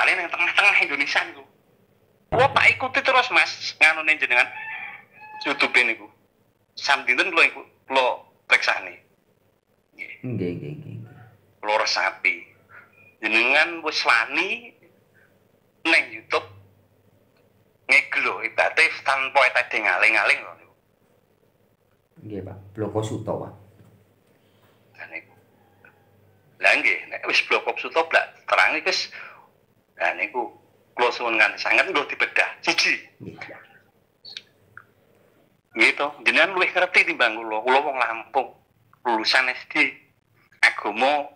paling yang tengah-tengah Indonesia niku. Kula tak ikuti terus Mas, nganune jenengan YouTube niku. Samdinten kula preksani. Nggih. Kula resapi. Jenengan wis wani neng YouTube ngeglo ibate tanpa tadi ngaling-ngaling lho niku. Nggih, Pak. Bloko Suto, Pak. Lah niku. Lah nggih, nek wis bloko Suto blak terang iki wis lah niku kula suwun nganti sanget nggo dibedah. Siji. Nggih. Gitu, jenengan luwih ngerti timbang kula. Kula wong Lampung, lulusan SD. Agama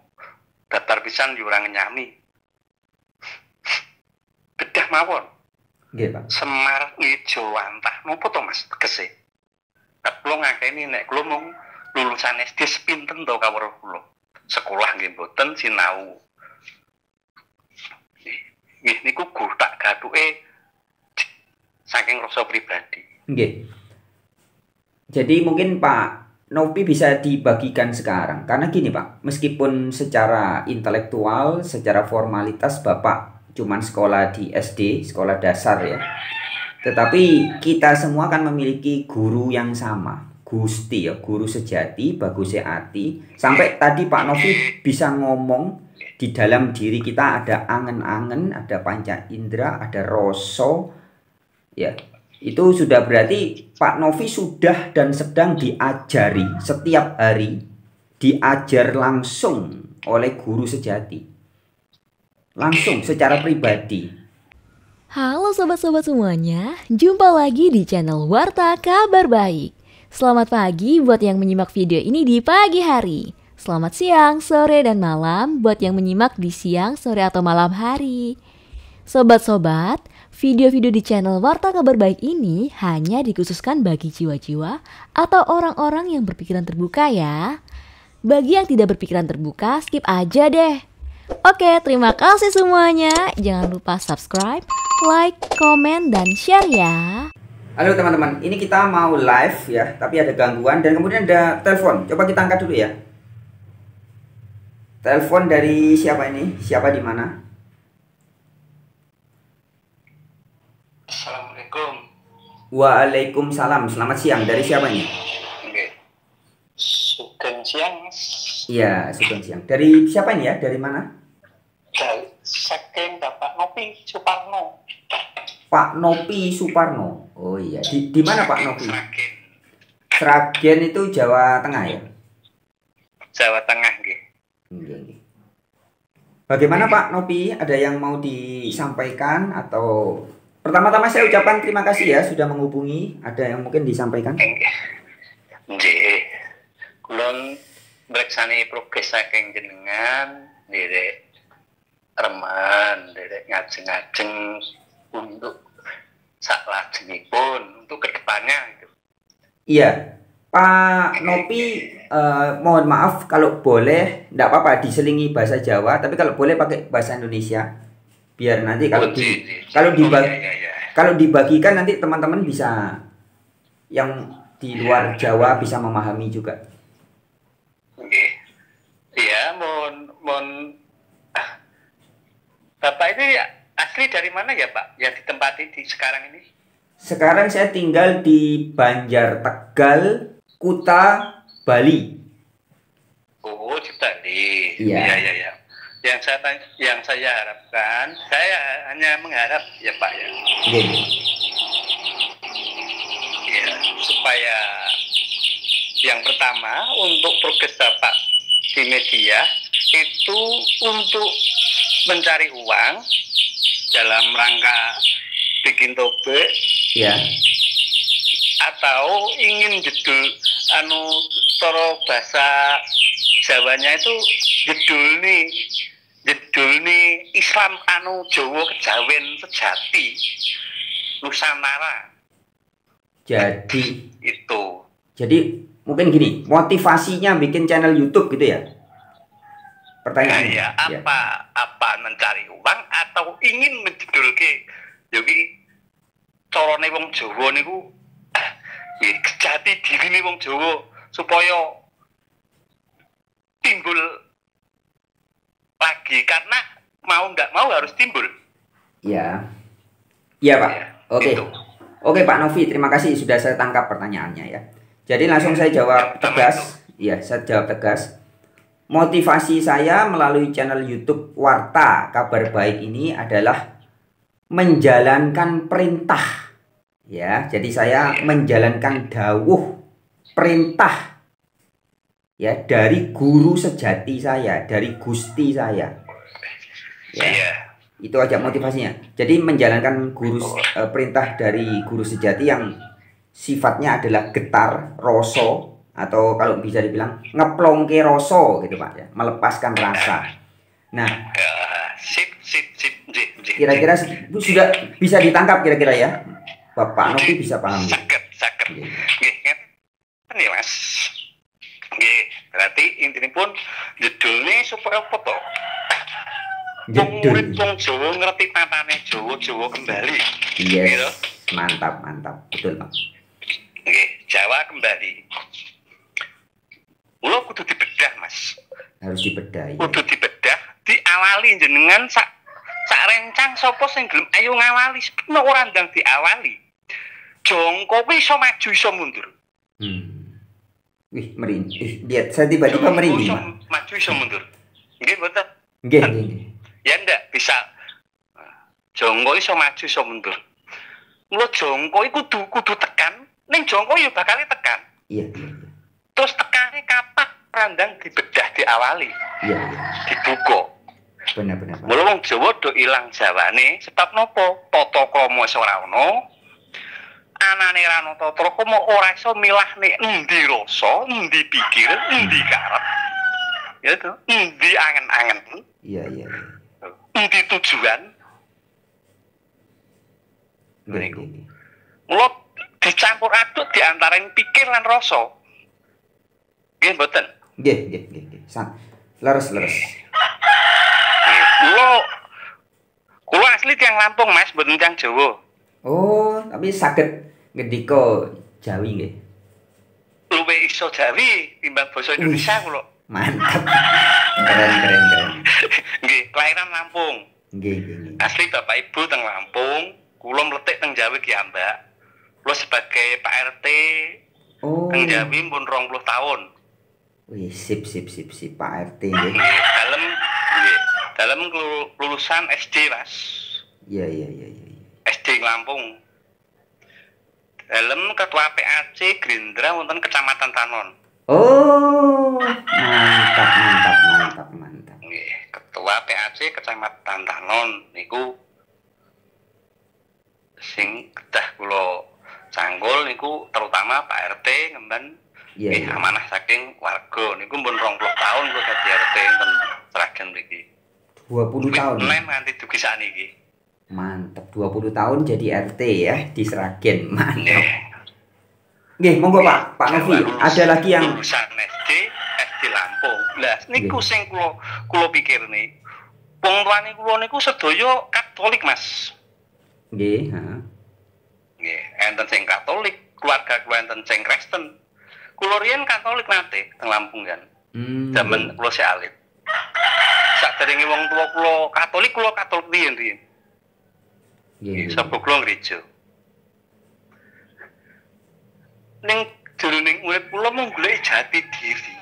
daftar pisan yo ora nyami. Bedah mawon. Nggih, Pak. Semar Ngijo Wantah. Napa to Mas tegese? Kula ngakeni nek kula mung lulusan SD sepinten to kawruh kula. Sekolah nggih mboten sinau. Nggih niku tak gathuke saking rasa pribadi. Nggih. Jadi mungkin Pak Novi bisa dibagikan sekarang. Karena gini Pak, meskipun secara intelektual, secara formalitas Bapak cuman sekolah di SD, sekolah dasar ya. Tetapi kita semua kan memiliki guru yang sama. Gusti ya, guru sejati, bagus ati. Sampai tadi Pak Novi bisa ngomong di dalam diri kita ada angen-angen, ada panca indera, ada rasa ya. Itu sudah berarti Pak Novi sudah dan sedang diajari setiap hari, diajar langsung oleh guru sejati. Langsung secara pribadi. Halo sobat-sobat semuanya, jumpa lagi di channel Warta Kabar Baik. Selamat pagi buat yang menyimak video ini di pagi hari. Selamat siang, sore, dan malam buat yang menyimak di siang, sore, atau malam hari. Sobat-sobat, video-video di channel Warta Kabar Baik ini hanya dikhususkan bagi jiwa-jiwa atau orang-orang yang berpikiran terbuka ya. Bagi yang tidak berpikiran terbuka, skip aja deh. Oke, terima kasih semuanya. Jangan lupa subscribe, like, komen, dan share ya. Halo teman-teman, ini kita mau live ya, tapi ada gangguan dan kemudian ada telepon. Coba kita angkat dulu ya. Telepon dari siapa ini? Siapa di mana? Assalamualaikum. Waalaikumsalam. Selamat siang. Dari siapa ini? Oke. Sugeng siang, Mas. Iya, sugeng siang. Dari siapa ini ya? Dari mana? Dari saking Bapak Novi Suparno. Pak Novi Suparno. Oh iya. Di mana Pak Novi? Sragen. Sragen itu Jawa Tengah ya? Jawa Tengah nggih. Nggih. Bagaimana Pak Novi? Ada yang mau disampaikan atau pertama-tama saya ucapkan terima kasih ya sudah menghubungi. Ada yang mungkin disampaikan? Nggih. Kula mreksani progres saking jenengan nderek reman, nderek ngajeng-ngajeng untuk saklajengipun untuk kedepannya gitu. Iya. Pak Novi, mohon maaf kalau boleh, tidak apa-apa diselingi bahasa Jawa, tapi kalau boleh pakai bahasa Indonesia, biar nanti kalau dibagikan nanti teman-teman bisa yang di luar Jawa bisa memahami juga. Iya, mohon. Bapak ini asli dari mana ya Pak? Yang ditempati di sekarang ini? Sekarang saya tinggal di Banjar Tegal, Kuta, Bali. Oh, di Bali. Iya. Iya. Yang saya harapkan, saya hanya mengharap ya Pak ya. Iya. Ya, supaya yang pertama untuk progres Bapak di media itu untuk mencari uang dalam rangka bikin tobe. Ya. Atau ingin jedul toro bahasa Jawanya itu jedul nih Islam Jawa Kejawen sejati Nusantara. Jadi itu. Jadi mungkin gini, motivasinya bikin channel YouTube gitu ya? Pertanyaannya. Ya, apa mencari uang atau ingin menjedulke jadi corone wong Jawa niku kejati dirine wong Jawa supaya timbul lagi karena mau nggak mau harus timbul. Ya. Iya, Pak. Ya, Oke. itu. Oke, Pak Novi, terima kasih sudah saya tangkap pertanyaannya ya. Jadi langsung saya jawab Yang pertama tegas. Iya, saya jawab tegas. Motivasi saya melalui channel YouTube Warta Kabar Baik ini adalah menjalankan perintah. Ya, jadi saya menjalankan dawuh perintah ya dari guru sejati saya, dari Gusti saya. Ya. Iya. Itu aja motivasinya. Jadi menjalankan perintah dari guru sejati yang sifatnya adalah getar roso, atau kalau bisa dibilang ngeplongke roso gitu Pak ya, melepaskan rasa. Nah, Sip. kira-kira sudah bisa ditangkap kira-kira ya, Bapak Novi bisa paham. Saged. Nggih, nih Mas. Nggih, berarti intinya pun judulnya supaya apa toh? Murid wong Jawa ngerti tatane Jawa kembali. Yes. Gitu. Mantap, betul Pak. Nggih, Jawa kembali. Lo kudu dibedah, Mas. Harus dibedah. Kudu dibedah, diawali jenengan sak rencang sapa sing gelem ayo ngawali, sepeno ora ndang diawali. Jongko kuwi iso maju iso mundur. Wih, merinding. Lihat, saya tiba-tiba merinding, Pak. Maju iso mundur. Nggih, mboten. Nggih. Ya ndak bisa. Jongko iso maju iso mundur. Mula jongko iku kudu tekan, ning jongko ya bakal tekan. Iya. Terus tekane kapak randang dibedah diawali. Iya. Dibuka. Benar. Mula wong Jawa do ilang jawane sebab nopo? Tata krama wis ora ono. Anane ra ono tata krama ora iso milahne endi rasa, endi pikir, endi karep. Ya to, endi angen-angen. Iya. Endi tujuan. Nggih. Mula dicampur aduk di antara pikir lan rasa. Nggih mboten? Nggih. Leres. Kulo asli tiyang Lampung, Mas, mboten tiyang Jawa. Oh, tapi saged ngendika Jawi nggih. Luwih iso Jawi timbang basa Indonesia kulo. Mantap. Keren. Nggih, kelahiran Lampung. Nggih. Asli bapak ibu teng Lampung, kulo mletik teng Jawi ki ambak. Kulo sebagai Pak RT teng Jawi pun 20 tahun. Wih, sip Pak RT nggih. Dalam lulusan SD, Mas. Iya. SD Lampung. Dalam ketua PAC Gerindra wonten Kecamatan Tanon. Oh, mantap. Nggih, ketua PAC Kecamatan Tanon niku sing kedah kula sanggul niku terutama Pak RT ngemban amanah saking warga niku pun 20 tahun kula dadi RT ten Sragen mriki. 20 tahun. Men nganti dugi sakniki. Mantap, 20 tahun jadi RT ya di Sragen. Mantap. Nggih, monggo Pak Novi, ada lagi yang lulusan SD Lampung. Lah niku sing kula pikir nih. Wong tuane kula niku sedaya Katolik, Mas. Nggih, heeh. Nggih, enten sing Katolik, keluarga kula enten sing Kristen. Kula riyen Katolik nate teng Lampung kan. Zaman kula sik alit. Saderenge wong tua kula Katolik riyen. Nggih. Sebab kula gereja. Ning jroning urip kula mung golek jati diri.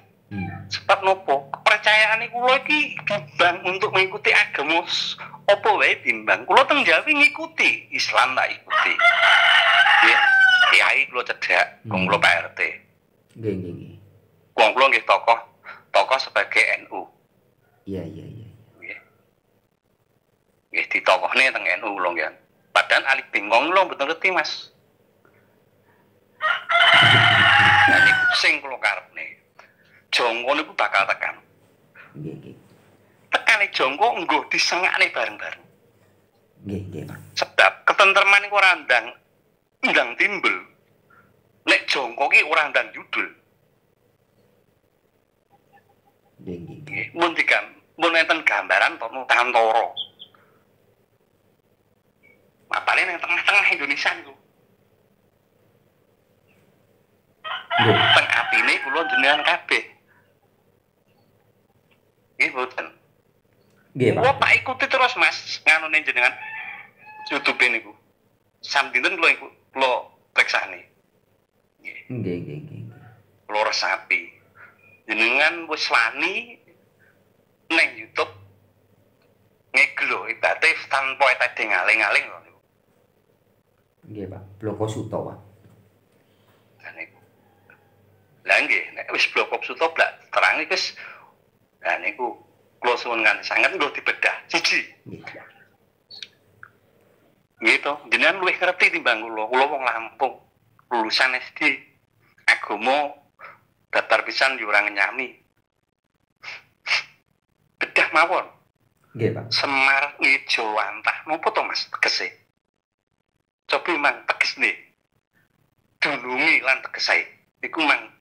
Sebab nopo? Kepercayaan kula iki timbang untuk mengikuti agama apa wae timbang. Kula teng Jawi ngikuti Islam tak ikuti. Nggih. Kiai kula cedhak, wong kula Pak RT. Nggih. Wong kula nggih tokoh sebagai NU. Iya. Nggih ditokohne teng NU kula nggih. Padahal Ali Bengkong kula mboten ngerti, Mas. Nah niku sing kula karepne. Jongko niku bakal tekan. Nggih. Tekane jongko nggo disengakne bareng-bareng. Nggih, Pak. Sebab ketentreman iku ora ndang timbul. Nek jongko ki ora ndang judul. Nggih. Mun enten gambaran Nusantara. Apalagi yang tengah-tengah Indonesia niku. Teng atine kula jenengan kabeh. Nggih mboten. Nggih, Pak. Kula tak ikuti terus, Mas, nganune jenengan. YouTube niku. Samdinten kula preksani. Nggih. Kula resapi. Jenengan wis wani neng YouTube ngeglo ibate tanpa tadi ngaling-aling lho niku. Nggih, Pak. Bloko Suto, Pak. Lah niku. Lah nggih, nek wis bloko Suto blak terang iki wis lah niku kula suwun nganti sanget nggo dibedah. Siji. Nggih. Gitu, jenengan luwih ngerti timbang kula. Kula wong Lampung, lulusan SD. Agama daftar pisan yo ora nyami. Bedah mawon. Nggih, Pak. Semar Ngejo Wantah. Napa to Mas tegese? Coba mang tegesne. Dunungi lan tegese. Iku mang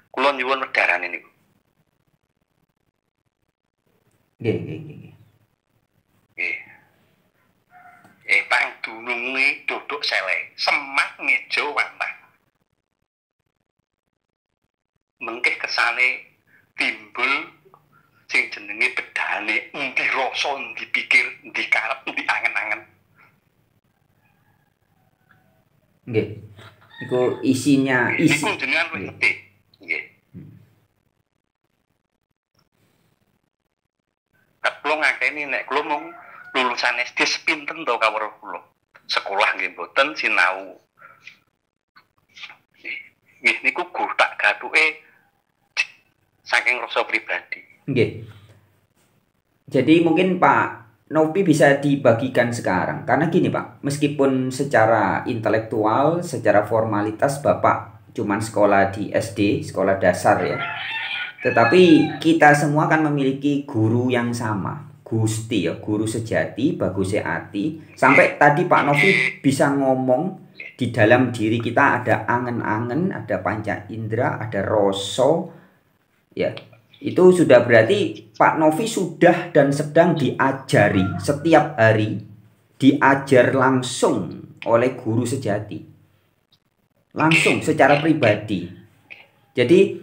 kula nyuwun wedharane niku. Nggih. Nggih. Pang dunungi duduk sele. Semar Ngejo Wantah. Mengkeh kesane timbul sing jenenge bedane endi rasa, endi pikir, endi karep, endi angen-angen. Nggih. Iku isinya Iku jenengan luwih ngerti. Nggih. Kula ngakeni nek kula mung lulusan SD sepinten to kawruh kula. Sekolah nggih mboten sinau. Nggih niku tak gathuke saking rasa pribadi. Nggih. Jadi mungkin Pak Novi bisa dibagikan sekarang. Karena gini Pak, meskipun secara intelektual, secara formalitas Bapak cuman sekolah di SD, sekolah dasar ya. Tetapi kita semua kan memiliki guru yang sama. Gusti ya, guru sejati, Bagus Ati. Sampai tadi Pak Novi bisa ngomong di dalam diri kita ada angen-angen, ada panca indera, ada rasa. Ya, itu sudah berarti Pak Novi sudah dan sedang diajari setiap hari, diajar langsung oleh guru sejati, langsung secara pribadi. Jadi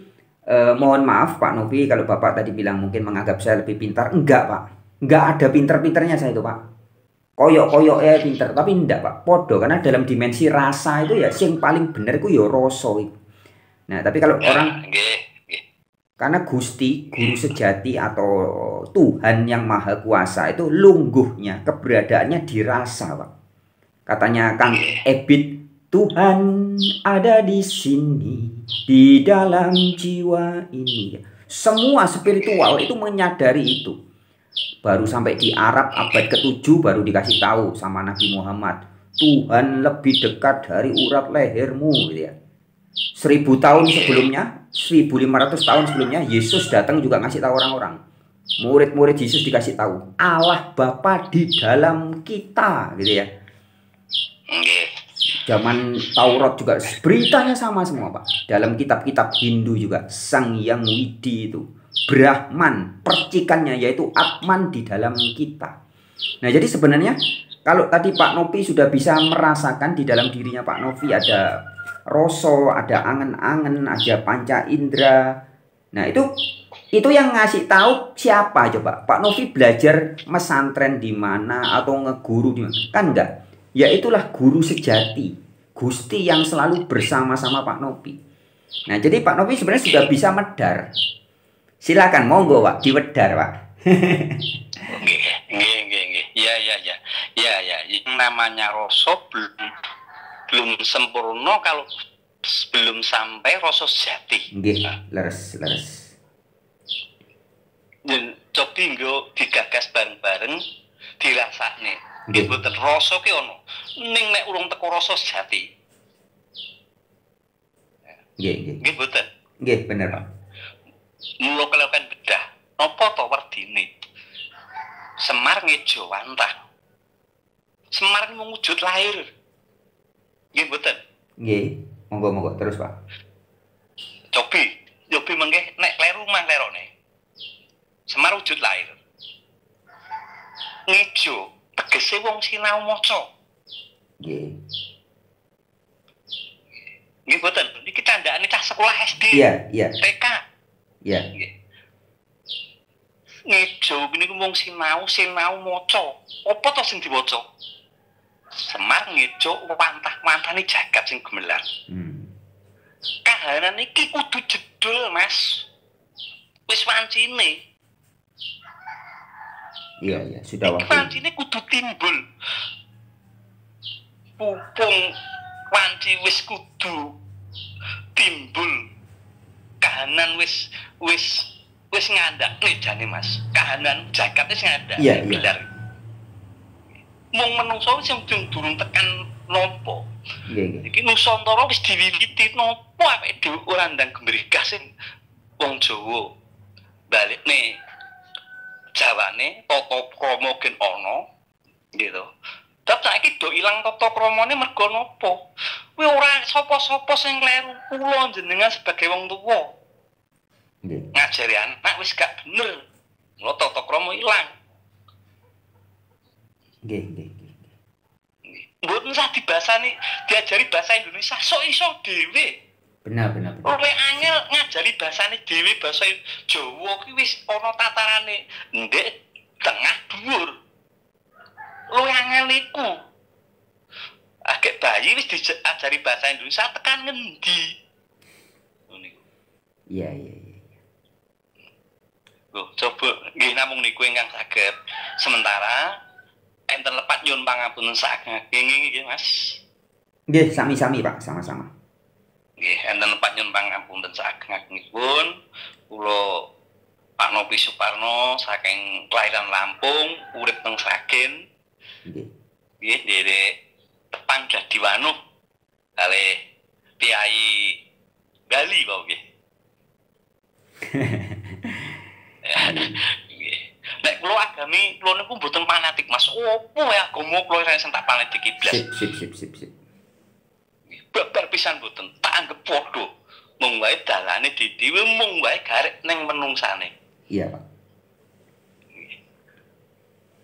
mohon maaf Pak Novi kalau Bapak tadi bilang mungkin menganggap saya lebih pintar. Enggak Pak, enggak ada pintar-pintarnya saya itu Pak. Koyok-koyok ya pintar, tapi enggak Pak, podo. Karena dalam dimensi rasa itu ya yang paling benar itu ya rasa. Nah tapi kalau orang, karena Gusti, guru sejati atau Tuhan yang Maha Kuasa itu lungguhnya, keberadaannya dirasa, Pak. Katanya Kang Ebit, Tuhan ada di sini, di dalam jiwa ini. Semua spiritual itu menyadari itu. Baru sampai di Arab abad ke-7 baru dikasih tahu sama Nabi Muhammad, Tuhan lebih dekat dari urat lehermu, gitu ya. 1000 tahun sebelumnya, 1500 tahun sebelumnya Yesus datang juga ngasih tahu orang-orang. Murid-murid Yesus dikasih tahu Allah Bapa di dalam kita, gitu ya. Zaman Taurat juga beritanya sama semua Pak. Dalam kitab-kitab Hindu juga Sang Yang Widi itu Brahman, percikannya yaitu Atman di dalam kita. Nah jadi sebenarnya kalau tadi Pak Novi sudah bisa merasakan di dalam dirinya Pak Novi ada rasa, ada angen-angen, ada panca indera. Nah itu yang ngasih tahu siapa coba? Pak Novi belajar mesantren di mana atau ngeguru di mana? Kan enggak. Ya itulah guru sejati, Gusti yang selalu bersama-sama Pak Novi. Nah jadi Pak Novi sebenarnya sudah bisa medar. Silakan monggo Pak, diwedar Pak. Nggih. Ya. Yang namanya rasa belum sempurna kalau belum sampai rasa sejati. Nggih, leres. Dan coba nggo digagas bareng-bareng dirasakne. Nggih mboten rasa ki ono. Ning nek urung teko rasa sejati. Nggih. Nggih mboten. Nggih, bener Pak. Mula kelakuan bedah. Napa to werdine? Semar Ngejo Wantah. Semar ini mewujud lahir. Nggih mboten. Nggih, monggo terus Pak. Cobi mengke nek kleru mah lerone. Semar wujud lahir. Ngejo tegese wong sinau maca. Nggih. Nggih mboten. Niki tandane cah sekolah SD. Iya. TK. Iya. Nggih. Ngejo niku wong sinau maca. Apa to sing diwaca? Semar ngecuk wantah-wantane jagat sing gemelar. Kahanan iki kudu jedul, Mas. Wis wancine. Iya, sudah waktu. Wancine kudu timbul. Pupung wanci wis kudu timbul. Kahanan wis ngandak jane, Mas. Kahanan jagat wis ngandak. Iya. Mung menungso sing durung tekan nopo. Nggih. Iki Nusantara wis diwiwiti nopo awake dhewe ora ndang gembrigah sing wong Jawa. Balikne Jawane tata krama gen ana gitu. Tapi saiki do ilang tata kramane mergo napa? Kuwi ora sapa-sapa sing kleru, kula jenengan sebagai wong tuwa. Nggih. Ngajari anak wis gak bener. Lho tata krama ilang. Nggih. Mboten usah dibasani, diajari bahasa Indonesia sok iso dhewe. Benar. Luwih angel ngajari bahasane dhewe basa Jawa kuwi wis ana tatarane ndek tengah dhuwur. Luwih angel iku. Agek bayi wis diajari bahasa Indonesia tekan ngendi? Ngono niku. Iya. Loh, coba nggih namung niku ingkang saged. Sementara enten lepat nyuwun pangapunten saged. Nggih, Mas. Nggih, sami-sami, Pak, sama-sama. Nggih, enten lepat nyuwun pangapunten saged-pun kula Pak Nopi Suparno saking kelahiran Lampung, urip teng Sragen. Nggih, nderek tepang Jadiwanuh kalih Kyai Bali Pak nggih. Nek kula agami kula niku mboten fanatik Mas. Opo ya agama kula sing tak fanatik iblis. Sip. Babar pisan mboten tak anggap padha. Mung wae dalane dhewe mung wae garek ning menungsane. Iya, Pak.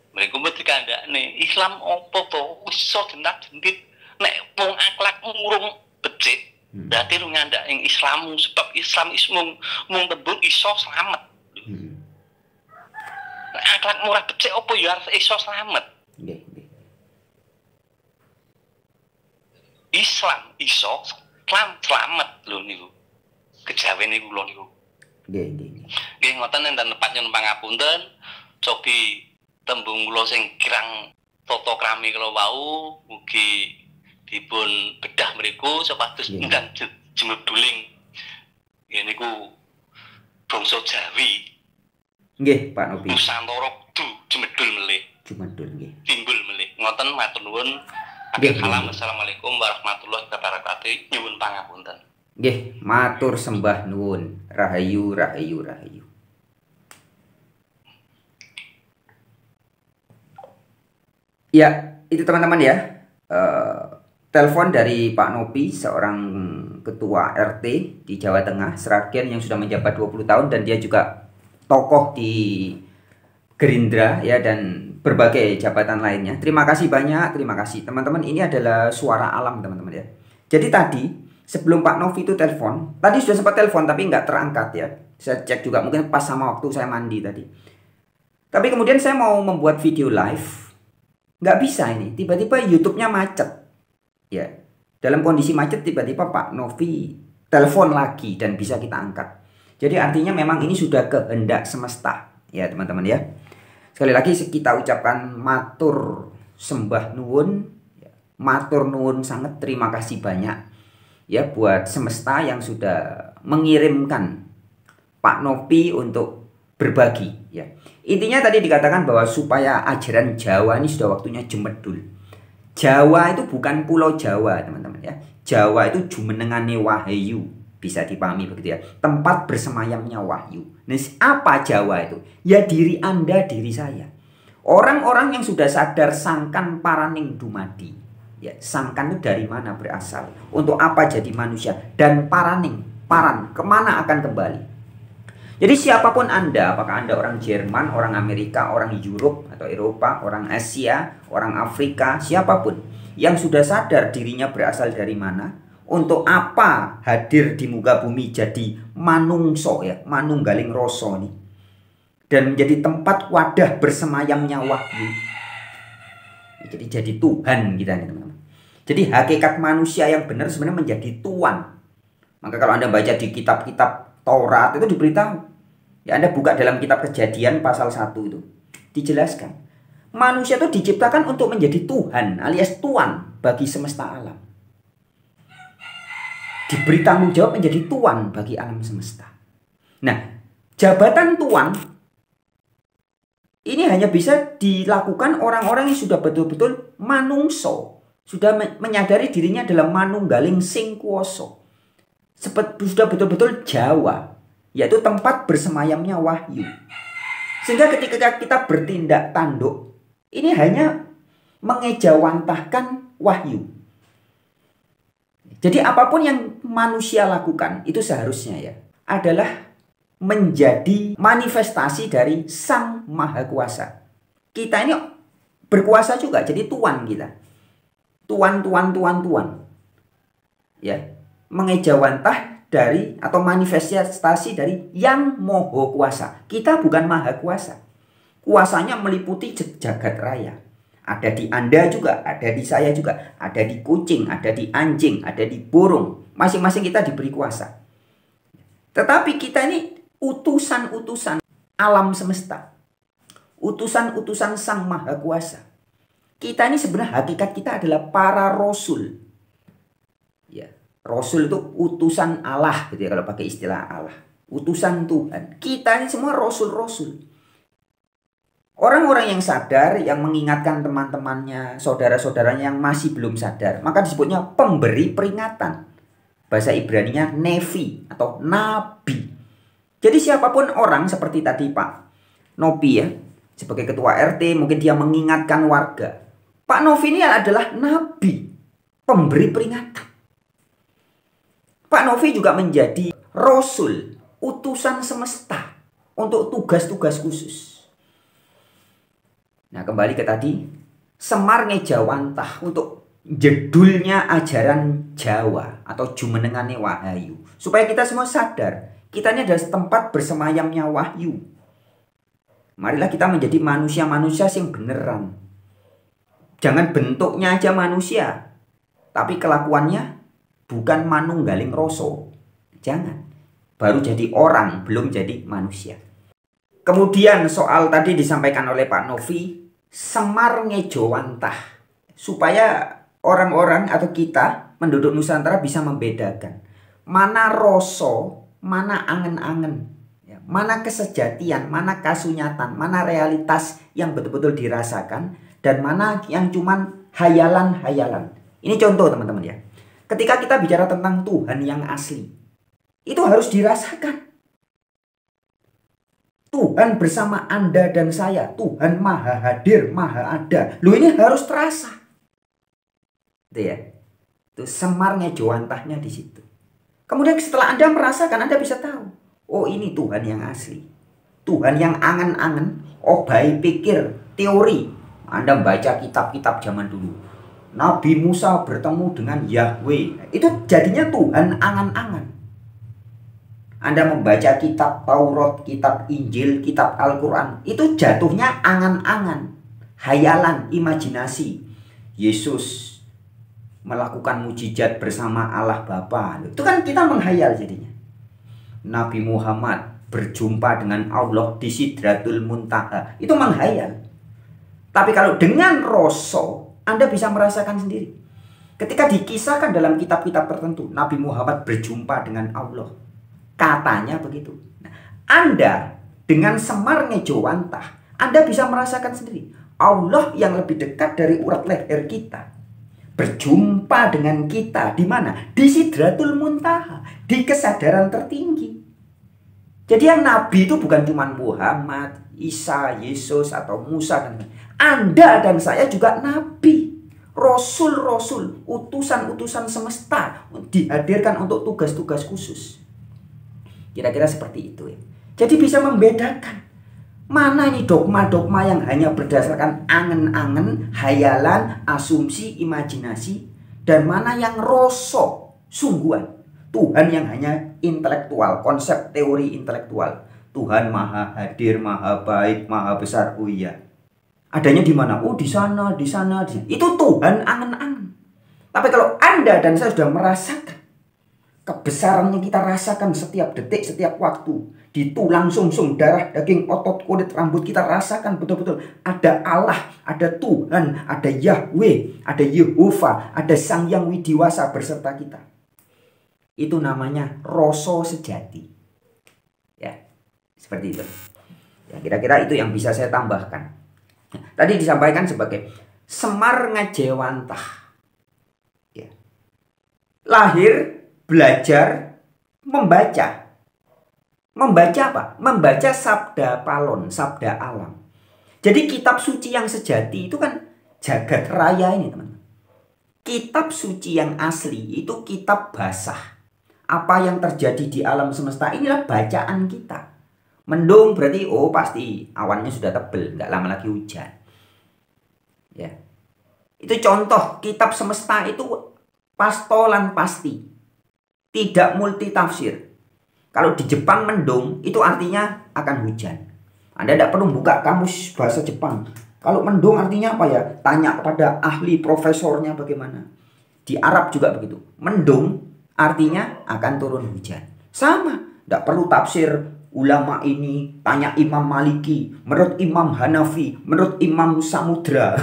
Mereka mesti kandhane Islam opo to? Wis iso jendak-jendit nek wong akhlakmu urung becik. Berarti lu ngandak ing Islammu sebab Islam is mung tembung iso slamet. Nek akhlakmu ora becik opo ya arep iso slamet? Nggih. Islam iso slamet lho niku. Kejawen niku lho niku. Nggih. Nggih ngoten enten nepat nyuwun pangapunten. Cogi tembung kula sing kirang tata krami kala wau mugi dipun bedah mriku supados ingkang jemedhuling. Nggih niku bangsa Jawi. Nggih, Pak Nopi. Nusantara kudu jemedhul melih. Nggih. Timbul melih. Ngoten matur nuwun. Assalamualaikum warahmatullahi wabarakatuh. Nyuwun pangapunten. Nggih, matur sembah nuwun. Rahayu. Ya, itu teman-teman ya. Telepon dari Pak Nopi, seorang ketua RT di Jawa Tengah, Sragen yang sudah menjabat 20 tahun dan dia juga tokoh di Gerindra ya dan berbagai jabatan lainnya. Terima kasih banyak, terima kasih. Teman-teman, ini adalah suara alam teman-teman ya. Jadi tadi sebelum Pak Novi itu telepon, tadi sudah sempat telepon tapi nggak terangkat ya. Saya cek juga mungkin pas sama waktu saya mandi tadi. Tapi kemudian saya mau membuat video live, nggak bisa ini. Tiba-tiba YouTube-nya macet. Ya, dalam kondisi macet tiba-tiba Pak Novi telepon lagi dan bisa kita angkat. Jadi artinya memang ini sudah kehendak semesta ya teman-teman ya. Sekali lagi kita ucapkan matur sembah nuwun, matur nuwun sangat, terima kasih banyak ya buat semesta yang sudah mengirimkan Pak Nopi untuk berbagi ya. Intinya tadi dikatakan bahwa supaya ajaran Jawa ini sudah waktunya jemedul. Jawa itu bukan pulau Jawa teman-teman ya. Jawa itu jumenengane wahyu, bisa dipahami begitu ya. Tempat bersemayamnya wahyu. Nah, apa Jawa itu? Ya diri Anda, diri saya. Orang-orang yang sudah sadar sangkan paraning dumadi. Ya, sangkan itu dari mana berasal? Untuk apa jadi manusia? Dan paraning, paran, kemana akan kembali? Jadi siapapun Anda, apakah Anda orang Jerman, orang Amerika, orang Europe atau Eropa, orang Asia, orang Afrika, siapapun yang sudah sadar dirinya berasal dari mana, untuk apa hadir di muka bumi jadi manungso ya, manunggaling rasa nih, dan menjadi tempat wadah bersemayamnya wahyu. Jadi Tuhan kita nih teman-teman. Jadi hakikat manusia yang benar sebenarnya menjadi tuan. Maka kalau Anda baca di kitab-kitab Taurat itu diberitahu. Ya, Anda buka dalam kitab Kejadian pasal 1 itu. Dijelaskan. Manusia itu diciptakan untuk menjadi Tuhan alias tuan bagi semesta alam. Diberi tanggung jawab menjadi tuan bagi alam semesta. Nah, jabatan tuan ini hanya bisa dilakukan orang-orang yang sudah betul-betul manungso. Sudah menyadari dirinya adalah manunggaling sing kuwasa. Sudah betul-betul Jawa, yaitu tempat bersemayamnya wahyu. Sehingga ketika kita bertindak tanduk, ini hanya mengejawantahkan wahyu. Jadi apapun yang manusia lakukan, itu seharusnya ya adalah menjadi manifestasi dari Sang Maha Kuasa. Kita ini berkuasa juga, jadi tuan kita. Tuan. Ya, mengejawantah dari atau manifestasi dari Yang Maha Kuasa. Kita bukan Maha Kuasa. Kuasanya meliputi jagat raya. Ada di Anda juga, ada di saya juga, ada di kucing, ada di anjing, ada di burung. Masing-masing kita diberi kuasa. Tetapi kita ini utusan-utusan alam semesta. Utusan-utusan Sang Maha Kuasa. Kita ini sebenarnya hakikat kita adalah para rasul. Ya, rasul itu utusan Allah gitu ya kalau pakai istilah Allah. Utusan Tuhan. Kita ini semua rasul-rasul. Orang-orang yang sadar, yang mengingatkan teman-temannya, saudara-saudaranya yang masih belum sadar, maka disebutnya pemberi peringatan. Bahasa Ibraninya nevi atau nabi. Jadi siapapun orang seperti tadi Pak Nopi ya, sebagai ketua RT mungkin dia mengingatkan warga. Pak Novi ini adalah nabi, pemberi peringatan. Pak Novi juga menjadi rasul, utusan semesta untuk tugas-tugas khusus. Nah, kembali ke tadi, Semar ngejawantah untuk jedulnya ajaran Jawa atau jumenengane wahyu. Supaya kita semua sadar, kita ini adalah tempat bersemayamnya wahyu. Marilah kita menjadi manusia-manusia yang beneran. Jangan bentuknya aja manusia, tapi kelakuannya bukan manunggaling roso. Jangan. Baru jadi orang, belum jadi manusia. Kemudian soal tadi disampaikan oleh Pak Novi, Semar ngejawantah. Supaya orang-orang atau kita penduduk Nusantara bisa membedakan. Mana roso, mana angen-angen. Mana kesejatian, mana kasunyatan, mana realitas yang betul-betul dirasakan. Dan mana yang cuman hayalan-hayalan. Ini contoh teman-teman ya. Ketika kita bicara tentang Tuhan yang asli, itu harus dirasakan. Tuhan bersama Anda dan saya. Tuhan maha hadir, maha ada. Loh, ini harus terasa. Itu ya. Itu Semarnya jawantahnya di situ. Kemudian setelah Anda merasakan, Anda bisa tahu. Oh, ini Tuhan yang asli. Tuhan yang angen-angen. Oh, baik pikir, teori. Anda baca kitab-kitab zaman dulu. Nabi Musa bertemu dengan Yahweh. Itu jadinya Tuhan angan-angan. Anda membaca kitab Taurat, kitab Injil, kitab Al-Quran. Itu jatuhnya angan-angan. Hayalan, imajinasi. Yesus melakukan mujizat bersama Allah Bapa. Itu kan kita menghayal jadinya. Nabi Muhammad berjumpa dengan Allah di Sidratul Muntaha. Itu menghayal. Tapi kalau dengan roso, Anda bisa merasakan sendiri. Ketika dikisahkan dalam kitab-kitab tertentu, Nabi Muhammad berjumpa dengan Allah. Katanya begitu. Nah, Anda dengan Semar ngejawantah, Anda bisa merasakan sendiri. Allah yang lebih dekat dari urat leher kita. Berjumpa dengan kita di mana? Di Sidratul Muntaha, di kesadaran tertinggi. Jadi yang Nabi itu bukan cuma Muhammad, Isa, Yesus, atau Musa dan lain-lain. Anda dan saya juga nabi, rasul-rasul, utusan-utusan semesta dihadirkan untuk tugas-tugas khusus. Kira-kira seperti itu ya. Jadi bisa membedakan mana ini dogma-dogma yang hanya berdasarkan angen-angen, hayalan, asumsi, imajinasi, dan mana yang rosok, sungguhan. Tuhan yang hanya intelektual, konsep teori intelektual. Tuhan maha hadir, maha baik, maha besar. Oh iya. Adanya di mana? Oh, di sana, di sana, di sana. Itu Tuhan angan-angan. Tapi kalau Anda dan saya sudah merasakan kebesarannya, kita rasakan setiap detik, setiap waktu. Di tulang sumsum, darah, daging, otot, kulit, rambut, kita rasakan betul-betul ada Allah, ada Tuhan, ada Yahweh, ada Yehova, ada Sang Yang Widiwasa berserta kita. Itu namanya rasa sejati. Ya, seperti itu. Ya, kira-kira itu yang bisa saya tambahkan. Tadi disampaikan sebagai Semar Ngajewantah. Ya. Lahir, belajar, membaca. Membaca apa? Membaca sabda palon, sabda alam. Jadi kitab suci yang sejati itu kan jagat raya ini, teman-teman. Kitab suci yang asli itu kitab basah. Apa yang terjadi di alam semesta inilah bacaan kita. Mendung berarti oh pasti awannya sudah tebel, nggak lama lagi hujan. Ya. Itu contoh kitab semesta itu pastolan pasti. Tidak multi tafsir. Kalau di Jepang mendung itu artinya akan hujan. Anda tidak perlu buka kamus bahasa Jepang. Kalau mendung artinya apa ya? Tanya kepada ahli profesornya bagaimana. Di Arab juga begitu. Mendung artinya akan turun hujan. Sama, tidak perlu tafsir ulama ini, tanya Imam Maliki, menurut Imam Hanafi, menurut Imam Samudra,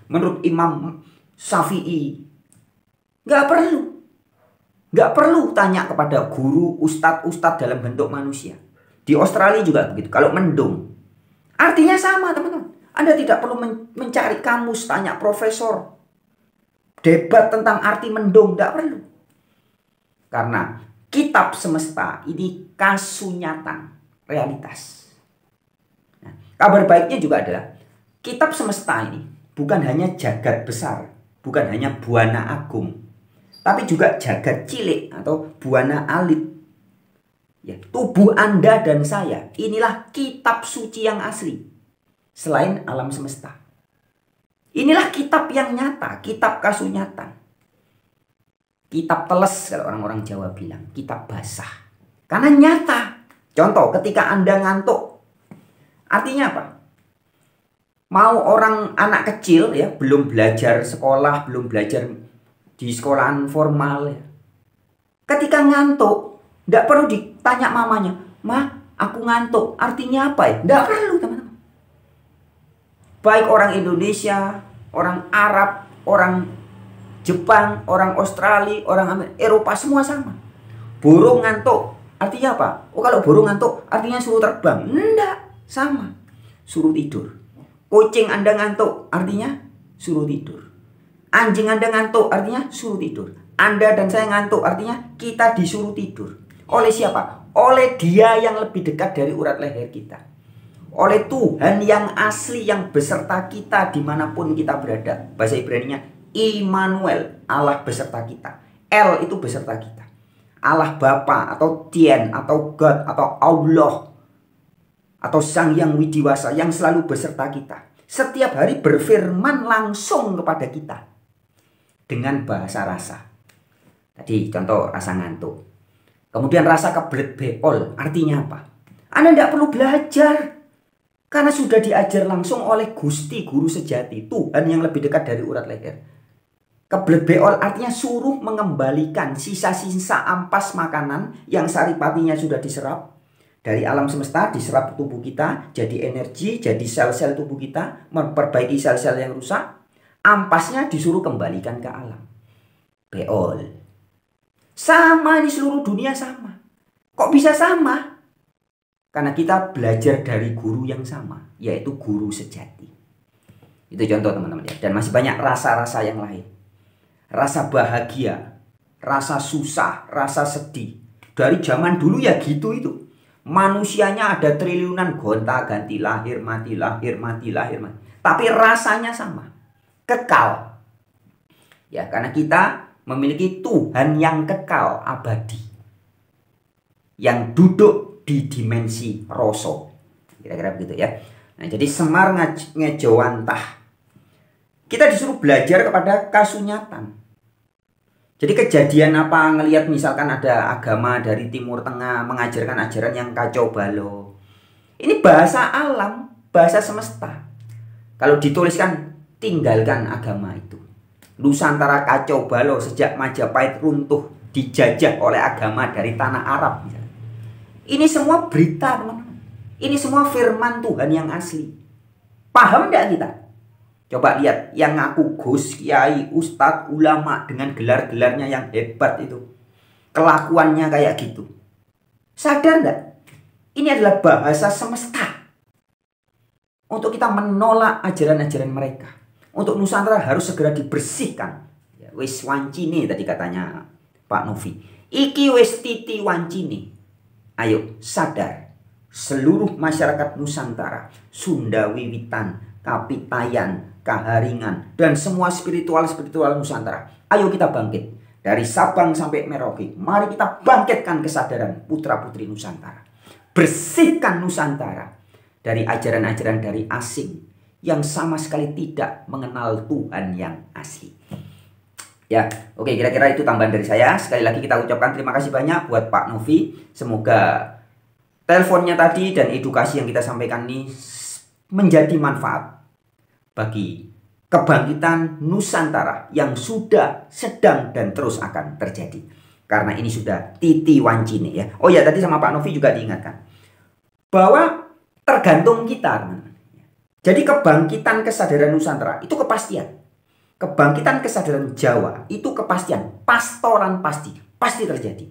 menurut Imam Syafi'i. Nggak perlu. Nggak perlu tanya kepada guru, ustadz dalam bentuk manusia. Di Australia juga begitu. Kalau mendung, artinya sama, teman-teman. Anda tidak perlu mencari kamus, tanya profesor, debat tentang arti mendung, nggak perlu. Karena kitab semesta ini kasunyatan, realitas. Nah, kabar baiknya juga adalah kitab semesta ini bukan hanya jagat besar, bukan hanya buana agung, tapi juga jagat cilik atau buana alit. Ya, tubuh Anda dan saya, inilah kitab suci yang asli selain alam semesta. Inilah kitab yang nyata, kitab kasunyatan. Kitab teles kalau orang-orang Jawa bilang, kitab basah. Karena nyata. Contoh, ketika Anda ngantuk, artinya apa? Mau orang anak kecil ya, belum belajar sekolah, belum belajar di sekolahan formal ya. Ketika ngantuk, tidak perlu ditanya mamanya, "Ma, aku ngantuk." Artinya apa ya? Tidak perlu, teman-teman. Baik orang Indonesia, orang Arab, orang Jepang, orang Australia, orang Amerika, Eropa, semua sama. Burung ngantuk, artinya apa? Oh, kalau burung ngantuk, artinya suruh terbang. Enggak, sama. Suruh tidur. Kucing Anda ngantuk, artinya suruh tidur. Anjing Anda ngantuk, artinya suruh tidur. Anda dan saya ngantuk, artinya kita disuruh tidur. Oleh siapa? Oleh Dia yang lebih dekat dari urat leher kita. Oleh Tuhan yang asli, yang beserta kita dimanapun kita berada. Bahasa Ibrani-nya Immanuel, Allah beserta kita. El itu beserta kita. Allah Bapa atau Tien atau God atau Allah atau Sang Yang Widiwasa yang selalu beserta kita. Setiap hari berfirman langsung kepada kita dengan bahasa rasa. Tadi contoh rasa ngantuk. Kemudian rasa kebelet beol, artinya apa? Anda tidak perlu belajar. Karena sudah diajar langsung oleh Gusti Guru Sejati, Tuhan yang lebih dekat dari urat leher. Kebelet beol artinya suruh mengembalikan sisa-sisa ampas makanan yang saripatinya sudah diserap dari alam semesta, diserap tubuh kita, jadi energi, jadi sel-sel tubuh kita, memperbaiki sel-sel yang rusak. Ampasnya disuruh kembalikan ke alam. Beol. Sama di seluruh dunia sama. Kok bisa sama? Karena kita belajar dari guru yang sama, yaitu guru sejati. Itu contoh, teman-teman ya. Dan masih banyak rasa-rasa yang lain. Rasa bahagia, rasa susah, rasa sedih. Dari zaman dulu ya gitu itu. Manusianya ada triliunan, gonta-ganti, lahir mati, lahir mati, lahir mati. Tapi rasanya sama, kekal. Ya, karena kita memiliki Tuhan yang kekal, abadi. Yang duduk di dimensi rasa. Kira-kira begitu ya. Nah, jadi Semar Ngejewantah. Kita disuruh belajar kepada kasunyatan. Jadi kejadian apa, ngelihat misalkan ada agama dari Timur Tengah mengajarkan ajaran yang kacau balau. Ini bahasa alam, bahasa semesta. Kalau dituliskan, tinggalkan agama itu. Nusantara kacau balau sejak Majapahit runtuh, dijajah oleh agama dari tanah Arab. Ini semua berita, teman-teman. Ini semua firman Tuhan yang asli. Paham enggak kita? Coba lihat yang ngaku Gus, Kiai, Ustadz, ulama dengan gelar-gelarnya yang hebat itu. Kelakuannya kayak gitu. Sadar enggak? Ini adalah bahasa semesta. Untuk kita menolak ajaran-ajaran mereka. Untuk Nusantara harus segera dibersihkan. Ya, wis wancine tadi katanya Pak Novi. Iki wis titi wancine. Ayo sadar. Seluruh masyarakat Nusantara, Sunda Wiwitan, Kapitayan, Kaharingan, dan semua spiritual-spiritual Nusantara. Ayo kita bangkit. Dari Sabang sampai Merauke. Mari kita bangkitkan kesadaran putra-putri Nusantara. Bersihkan Nusantara dari ajaran-ajaran dari asing yang sama sekali tidak mengenal Tuhan yang asli. Ya, oke, kira-kira itu tambahan dari saya. Sekali lagi kita ucapkan terima kasih banyak buat Pak Novi. Semoga teleponnya tadi dan edukasi yang kita sampaikan ini menjadi manfaat bagi kebangkitan Nusantara yang sudah, sedang, dan terus akan terjadi. Karena ini sudah titi wancine ya. Oh ya, tadi sama Pak Novi juga diingatkan bahwa tergantung kita, teman-teman. Jadi kebangkitan kesadaran Nusantara itu kepastian. Kebangkitan kesadaran Jawa itu kepastian. Pastoran pasti terjadi.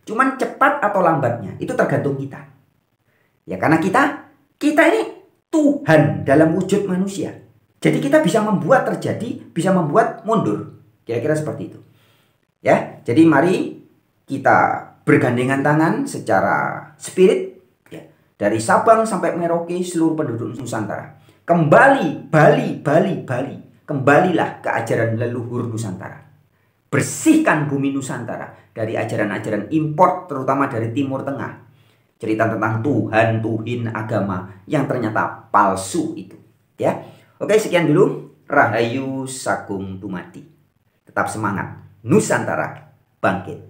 Cuman cepat atau lambatnya itu tergantung kita. Ya karena kita ini Tuhan dalam wujud manusia. Jadi kita bisa membuat terjadi, bisa membuat mundur. Kira-kira seperti itu. Ya, jadi mari kita bergandengan tangan secara spirit ya, dari Sabang sampai Merauke seluruh penduduk Nusantara. Kembali Bali. Kembalilah ke ajaran leluhur Nusantara. Bersihkan bumi Nusantara dari ajaran-ajaran import terutama dari Timur Tengah. Cerita tentang Tuhan, Tuhin, agama yang ternyata palsu itu. Ya. Oke, sekian dulu. Rahayu Sakung Tumati. Tetap semangat. Nusantara bangkit.